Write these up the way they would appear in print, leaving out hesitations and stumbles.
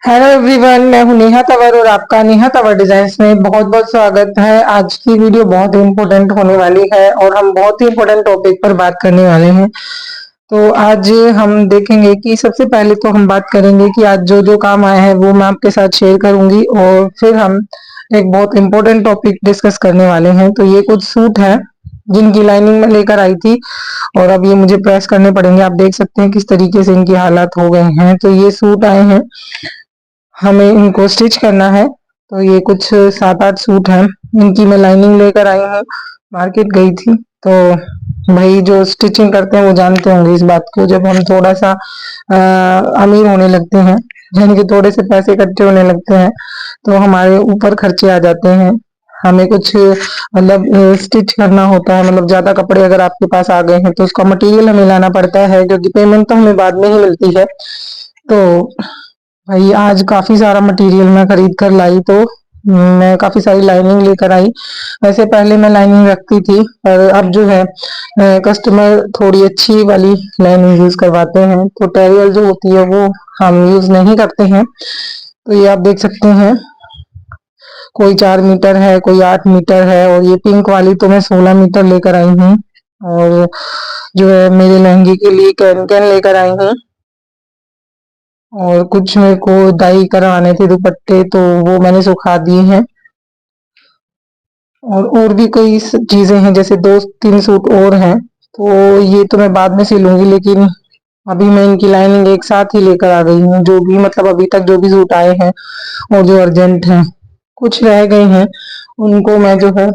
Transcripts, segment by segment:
Hello everyone, मैं हूं नेहा तंवर और आपका नेहा तंवर डिजाइन्स में बहुत बहुत स्वागत है। आज की वीडियो बहुत ही इम्पोर्टेंट होने वाली है और हम बहुत ही इम्पोर्टेंट टॉपिक पर बात करने वाले हैं। तो आज हम देखेंगे कि सबसे पहले तो हम बात करेंगे कि आज जो जो काम आया है वो मैं आपके साथ शेयर करूंगी और फिर हम एक बहुत इम्पोर्टेंट टॉपिक डिस्कस करने वाले हैं। तो ये कुछ सूट है जिनकी लाइनिंग में लेकर आई थी और अब ये मुझे प्रेस करने पड़ेंगे। आप देख सकते हैं किस तरीके से इनकी हालत हो गए हैं। तो ये सूट आए हैं, हमें इनको स्टिच करना है। तो ये कुछ 7-8 सूट हैं, इनकी मैं लाइनिंग लेकर आई हूँ। मार्केट गई थी तो भाई जो स्टिचिंग करते हैं वो जानते होंगे इस बात को। जब हम थोड़ा सा अमीर होने लगते हैं, यानी कि थोड़े से पैसे इकट्ठे होने लगते हैं, तो हमारे ऊपर खर्चे आ जाते हैं। हमें कुछ मतलब स्टिच करना होता है, मतलब ज्यादा कपड़े अगर आपके पास आ गए हैं तो उसका मटेरियल हमें लाना पड़ता है, क्योंकि पेमेंट तो हमें बाद में ही मिलती है। तो भाई आज काफी सारा मटेरियल मैं खरीद कर लाई, तो मैं काफी सारी लाइनिंग लेकर आई। वैसे पहले मैं लाइनिंग रखती थी, पर अब जो है कस्टमर थोड़ी अच्छी वाली लाइनिंग यूज करवाते हैं, तो टेरियल जो होती है वो हम यूज नहीं करते हैं। तो ये आप देख सकते हैं, कोई 4 मीटर है, कोई 8 मीटर है, और ये पिंक वाली तो मैं 16 मीटर लेकर आई हूँ। और जो है मेरे लहंगे के लिए कैन कैन लेकर आई हूँ। और कुछ मेरे को डाई करवाने थे दुपट्टे, तो वो मैंने सुखा दिए हैं। और भी कई चीजें हैं, जैसे 2-3 सूट और हैं, तो ये तो मैं बाद में सिलूंगी, लेकिन अभी मैं इनकी लाइनिंग एक साथ ही लेकर आ गई हूँ। जो भी मतलब अभी तक जो भी सूट आए हैं और जो अर्जेंट हैं, कुछ रह गए हैं, उनको मैं जो है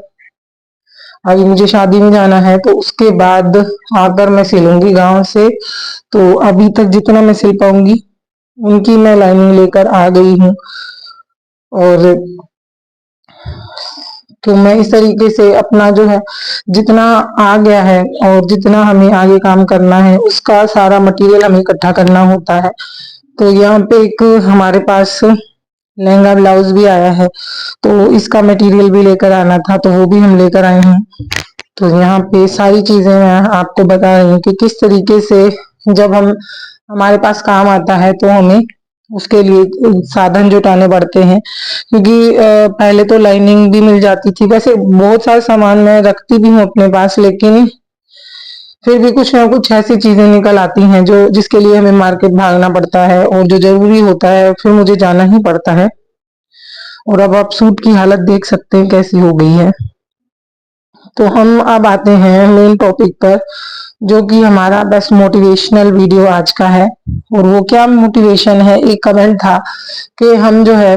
अभी मुझे शादी में जाना है तो उसके बाद आकर मैं सिलूंगी गांव से। तो अभी तक जितना मैं सिल पाऊंगी उनकी मैं लाइनिंग लेकर आ गई हूँ। और तो मैं इस तरीके से अपना जो है जितना आ गया है और जितना हमें आगे काम करना है उसका सारा मटेरियल हमें इकट्ठा करना होता है। तो यहाँ पे एक हमारे पास लहंगा ब्लाउज भी आया है, तो इसका मटेरियल भी लेकर आना था, तो वो भी हम लेकर आए हैं। तो यहाँ पे सारी चीजें मैं आपको बता रही हूँ कि किस तरीके से जब हम हमारे पास काम आता है तो हमें उसके लिए साधन जुटाने पड़ते हैं। क्योंकि पहले तो लाइनिंग भी मिल जाती थी, वैसे बहुत सारा सामान मैं रखती भी हूँ अपने पास, लेकिन फिर भी कुछ ना कुछ ऐसी चीजें निकल आती हैं जो जिसके लिए हमें मार्केट भागना पड़ता है, और जो जरूरी होता है फिर मुझे जाना ही पड़ता है। और अब आप सूट की हालत देख सकते हैं कैसी हो गई है। तो हम अब आते हैं मेन टॉपिक पर, जो कि हमारा बेस्ट मोटिवेशनल वीडियो आज का है। और वो क्या मोटिवेशन है, एक कमेंट था कि हम जो है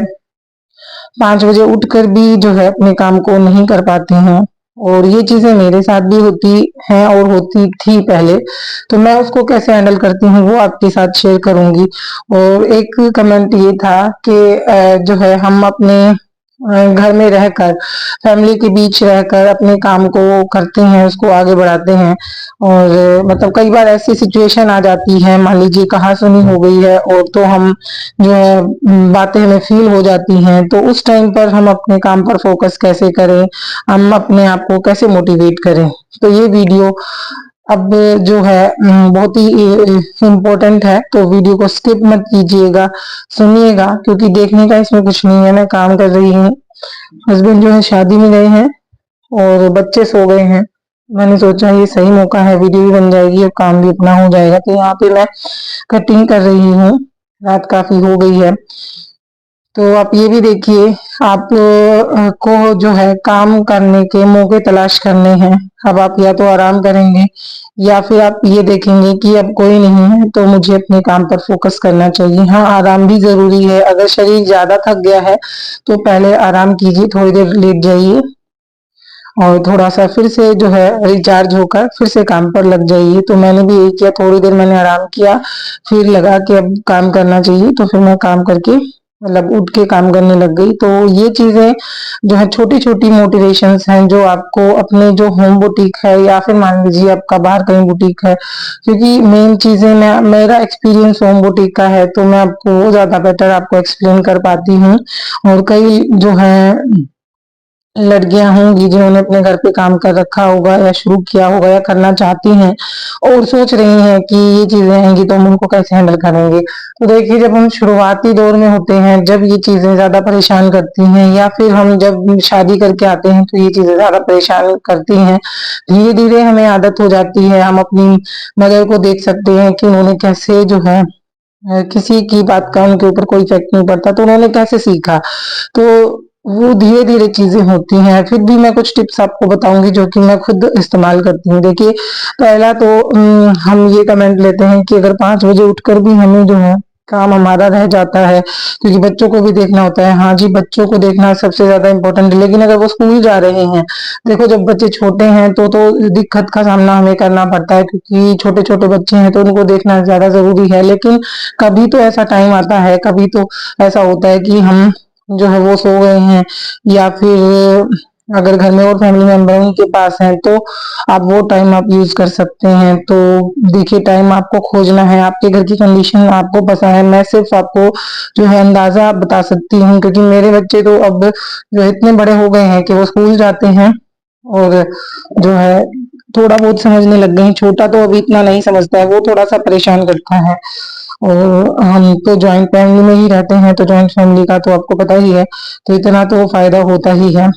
5 बजे उठकर भी जो है अपने काम को नहीं कर पाते हैं। और ये चीजें मेरे साथ भी होती हैं और होती थी पहले, तो मैं उसको कैसे हैंडल करती हूँ वो आपके साथ शेयर करूंगी। और एक कमेंट ये था कि जो है हम अपने घर में रहकर, फैमिली के बीच रहकर अपने काम को करते हैं, उसको आगे बढ़ाते हैं। और मतलब कई बार ऐसी सिचुएशन आ जाती है, मान लीजिए कहा सुनी हो गई है, और तो हम जो है बातें हमें फील हो जाती हैं, तो उस टाइम पर हम अपने काम पर फोकस कैसे करें, हम अपने आप को कैसे मोटिवेट करें। तो ये वीडियो अब जो है बहुत ही इम्पोर्टेंट है, तो वीडियो को स्किप मत कीजिएगा, सुनिएगा, क्योंकि देखने का इसमें कुछ नहीं है। मैं काम कर रही हूँ, हस्बैंड जो है शादी में गए हैं और बच्चे सो गए हैं। मैंने सोचा ये सही मौका है, वीडियो भी बन जाएगी और काम भी अपना हो जाएगा। तो यहाँ पे मैं कटिंग कर रही हूँ, रात काफी हो गई है। तो आप ये भी देखिए, आप को जो है काम करने के मौके तलाश करने हैं। अब आप या तो आराम करेंगे, या फिर आप ये देखेंगे कि अब कोई नहीं है तो मुझे अपने काम पर फोकस करना चाहिए। हाँ, आराम भी जरूरी है। अगर शरीर ज्यादा थक गया है तो पहले आराम कीजिए, थोड़ी देर लेट जाइए और थोड़ा सा फिर से जो है रिचार्ज होकर फिर से काम पर लग जाइए। तो मैंने भी यही किया, थोड़ी देर मैंने आराम किया, फिर लगा कि अब काम करना चाहिए, तो फिर मैं काम करके मतलब उठ के काम करने लग गई। तो ये चीजें जो है छोटी छोटी मोटिवेशंस हैं, जो आपको अपने जो होम बुटीक है, या फिर मान लीजिए आपका बाहर कहीं बुटीक है, क्योंकि मेन चीजें मैं मेरा एक्सपीरियंस होम बुटीक का है, तो मैं आपको वो ज्यादा बेटर आपको एक्सप्लेन कर पाती हूँ। और कई जो है लड़कियां होंगी जिन्होंने अपने घर पे काम कर रखा होगा या शुरू किया होगा या करना चाहती हैं और सोच रही हैं कि ये चीजें आएंगी तो हम उनको कैसे हैंडल करेंगे। तो देखिए, जब हम शुरुआती दौर में होते हैं, जब ये चीजें ज्यादा परेशान करती हैं या फिर हम जब शादी करके आते हैं तो ये चीजें ज्यादा परेशान करती हैं। धीरे धीरे हमें आदत हो जाती है। हम अपनी मदर को देख सकते हैं कि उन्होंने कैसे जो है किसी की बात का उनके ऊपर कोई इफेक्ट नहीं पड़ता, तो उन्होंने कैसे सीखा। तो वो धीरे धीरे चीजें होती हैं। फिर भी मैं कुछ टिप्स आपको बताऊंगी जो कि मैं खुद इस्तेमाल करती हूँ। देखिए, पहला तो हम ये कमेंट लेते हैं कि अगर 5 बजे उठकर भी हमें जो है काम हमारा रह जाता है, क्योंकि बच्चों को भी देखना होता है। हाँ जी, बच्चों को देखना सबसे ज्यादा इम्पोर्टेंट है, लेकिन अगर वो स्कूल जा रहे हैं, देखो जब बच्चे छोटे हैं तो दिक्कत का सामना हमें करना पड़ता है, क्योंकि छोटे छोटे बच्चे हैं तो उनको देखना ज्यादा जरूरी है। लेकिन कभी तो ऐसा टाइम आता है, कभी तो ऐसा होता है कि हम जो है वो सो गए हैं, या फिर अगर घर में और फैमिली मेंबर उनके पास हैं तो आप वो टाइम आप यूज कर सकते हैं। तो देखिए, टाइम आपको खोजना है, आपके घर की कंडीशन आपको पता है। मैं सिर्फ आपको जो है अंदाजा बता सकती हूँ, क्योंकि मेरे बच्चे तो अब जो है इतने बड़े हो गए हैं कि वो स्कूल जाते हैं और जो है थोड़ा बहुत समझने लग गए हैं। छोटा तो अभी इतना नहीं समझता है, वो थोड़ा सा परेशान करता है। और हम तो जॉइंट फैमिली में ही रहते हैं, तो जॉइंट फैमिली का तो आपको पता ही है, तो इतना तो फायदा होता ही है।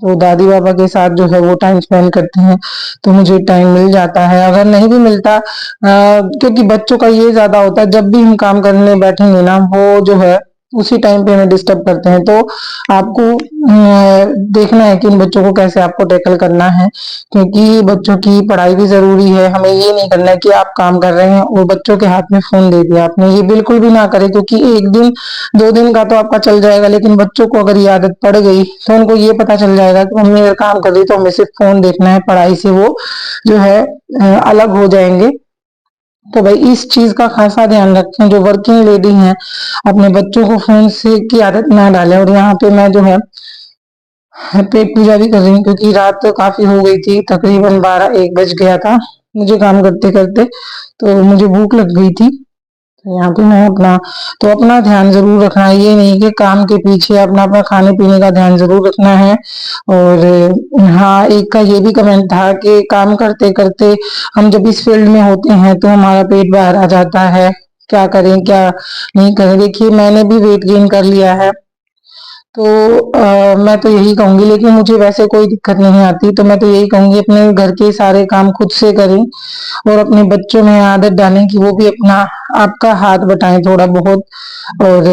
तो दादी बाबा के साथ जो है वो टाइम स्पेंड करते हैं, तो मुझे टाइम मिल जाता है। अगर नहीं भी मिलता, क्योंकि बच्चों का ये ज्यादा होता है, जब भी हम काम करने बैठेंगे ना, वो जो है उसी टाइम पे हमें डिस्टर्ब करते हैं। तो आपको देखना है कि उन बच्चों को कैसे आपको टैकल करना है, क्योंकि बच्चों की पढ़ाई भी जरूरी है। हमें ये नहीं करना है कि आप काम कर रहे हैं और बच्चों के हाथ में फोन दे दिया आपने, ये बिल्कुल भी ना करें, क्योंकि 1 दिन 2 दिन का तो आपका चल जाएगा, लेकिन बच्चों को अगर ये आदत पड़ गई तो उनको ये पता चल जाएगा कि मम्मी अगर काम कर रही तो हमें सिर्फ फोन देखना है, पढ़ाई से वो जो है अलग हो जाएंगे। तो भाई इस चीज का खासा ध्यान रखें, जो वर्किंग लेडी हैं अपने बच्चों को फोन से की आदत ना डालें। और यहाँ पे मैं जो है पेट पूजा भी कर रही हूँ, क्योंकि रात तो काफी हो गई थी, तकरीबन 12-1 बज गया था मुझे काम करते करते, तो मुझे भूख लग गई थी। तो यहाँ पे मैं अपना तो अपना ध्यान जरूर रखना है, ये नहीं कि काम के पीछे अपना अपना खाने पीने का ध्यान जरूर रखना है। और हाँ, एक का ये भी कमेंट था कि काम करते करते हम जब इस फील्ड में होते हैं तो हमारा पेट बाहर आ जाता है, क्या करें क्या नहीं करें। देखिए, मैंने भी वेट गेन कर लिया है, तो मैं तो यही कहूंगी, लेकिन मुझे वैसे कोई दिक्कत नहीं आती, तो मैं तो यही कहूंगी अपने घर के सारे काम खुद से करें और अपने बच्चों में आदत डालें कि वो भी अपना आपका हाथ बटाएं थोड़ा बहुत। और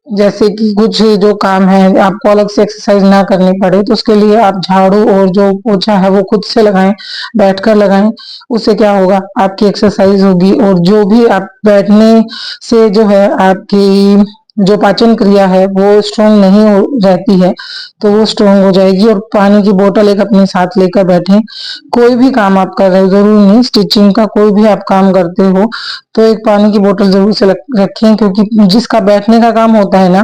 जैसे कि कुछ जो काम है आपको अलग से एक्सरसाइज ना करनी पड़े, तो उसके लिए आप झाड़ू और जो पोछा है वो खुद से लगाएं, बैठकर लगाएं। उससे क्या होगा, आपकी एक्सरसाइज होगी, और जो भी आप बैठने से जो है आपकी जो पाचन क्रिया है वो स्ट्रांग नहीं रहती है, तो वो स्ट्रांग हो जाएगी। और पानी की बोतल एक अपने साथ लेकर बैठें। कोई भी काम आप कर रहे हो, जरूरी नहीं स्टिचिंग का, कोई भी आप काम करते हो तो एक पानी की बोतल जरूर से रखें, क्योंकि जिसका बैठने का काम होता है ना,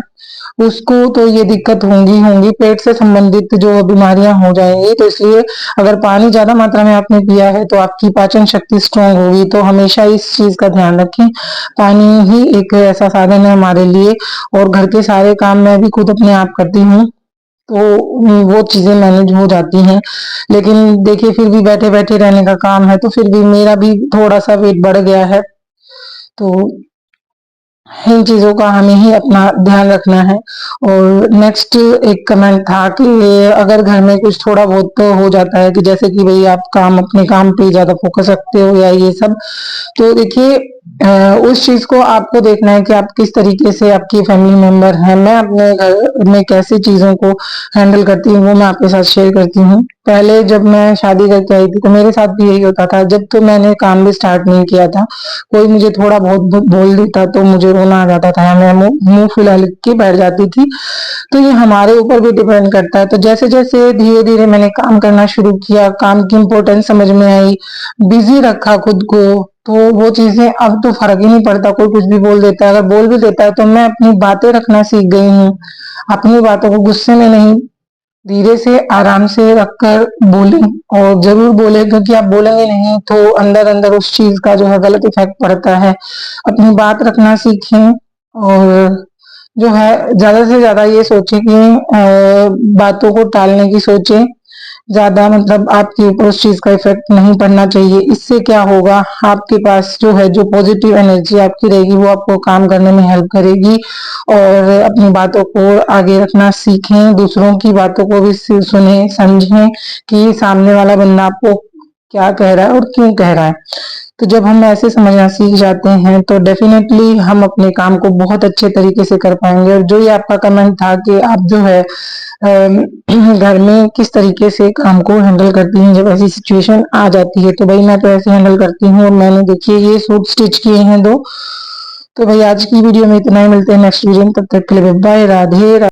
उसको तो ये दिक्कत होंगी होंगी, पेट से संबंधित जो बीमारियां हो जाएंगी। तो इसलिए अगर पानी ज्यादा मात्रा में आपने पिया है तो आपकी पाचन शक्ति स्ट्रांग होगी, तो हमेशा इस चीज का ध्यान रखें। पानी ही एक ऐसा साधन है हमारे लिए। और घर के सारे काम मैं भी खुद अपने आप करती हूँ, तो वो चीजें मैनेज हो जाती हैं। लेकिन देखिए, फिर भी बैठे बैठे रहने का काम है, तो फिर भी मेरा भी थोड़ा सा वेट बढ़ गया है। तो इन चीजों का हमें ही अपना ध्यान रखना है। और नेक्स्ट एक कमेंट था कि अगर घर में कुछ थोड़ा बहुत तो हो जाता है, कि जैसे कि भाई आप काम अपने काम पे ज्यादा फोकस रखते हो या ये सब, तो देखिए उस चीज को आपको देखना है कि आप किस तरीके से आपकी फैमिली मेंबर है। मैं अपने घर में कैसे चीजों को हैंडल करती हूँ वो मैं आपके साथ शेयर करती हूँ। पहले जब मैं शादी करके आई थी तो मेरे साथ भी यही होता था। जब तो मैंने काम भी स्टार्ट नहीं किया था, कोई मुझे थोड़ा बहुत बोल देता तो मुझे रोना आ जाता था, मैं मुंह फुला के बैठ जाती थी। तो ये हमारे ऊपर भी डिपेंड करता है। तो जैसे जैसे धीरे धीरे मैंने काम करना शुरू किया, काम की इम्पोर्टेंस समझ में आई, बिजी रखा खुद को, तो वो चीजें अब तो फर्क ही नहीं पड़ता, कोई कुछ भी बोल देता है। अगर बोल भी देता है तो मैं अपनी बातें रखना सीख गई हूँ, अपनी बातों को गुस्से में नहीं, धीरे से आराम से रखकर बोलें। और जरूर बोले, क्योंकि आप बोलेंगे नहीं तो अंदर अंदर उस चीज का जो है गलत इफेक्ट पड़ता है। अपनी बात रखना सीखें। और जो है ज्यादा से ज्यादा ये सोचे कि बातों को टालने की सोचे, ज्यादा मतलब आपके ऊपर उस चीज का इफेक्ट नहीं पड़ना चाहिए। इससे क्या होगा, आपके पास जो है जो पॉजिटिव एनर्जी आपकी रहेगी वो आपको काम करने में हेल्प करेगी। और अपनी बातों को आगे रखना सीखें, दूसरों की बातों को भी सुने समझें कि सामने वाला बंदा आपको क्या कह रहा है और क्यों कह रहा है। तो जब हम ऐसे समझना सीख जाते हैं तो डेफिनेटली हम अपने काम को बहुत अच्छे तरीके से कर पाएंगे। और जो ये आपका कमेंट था कि आप जो है घर में किस तरीके से काम को हैंडल करती हैं जब ऐसी सिचुएशन आ जाती है, तो भाई मैं तो ऐसे हैंडल करती हूँ। और मैंने देखिए ये सूट स्टिच किए हैं 2। तो भाई आज की वीडियो में इतना ही, मिलते हैं नेक्स्ट वीडियो में, तब तक के लिए बाय, राधे राधे।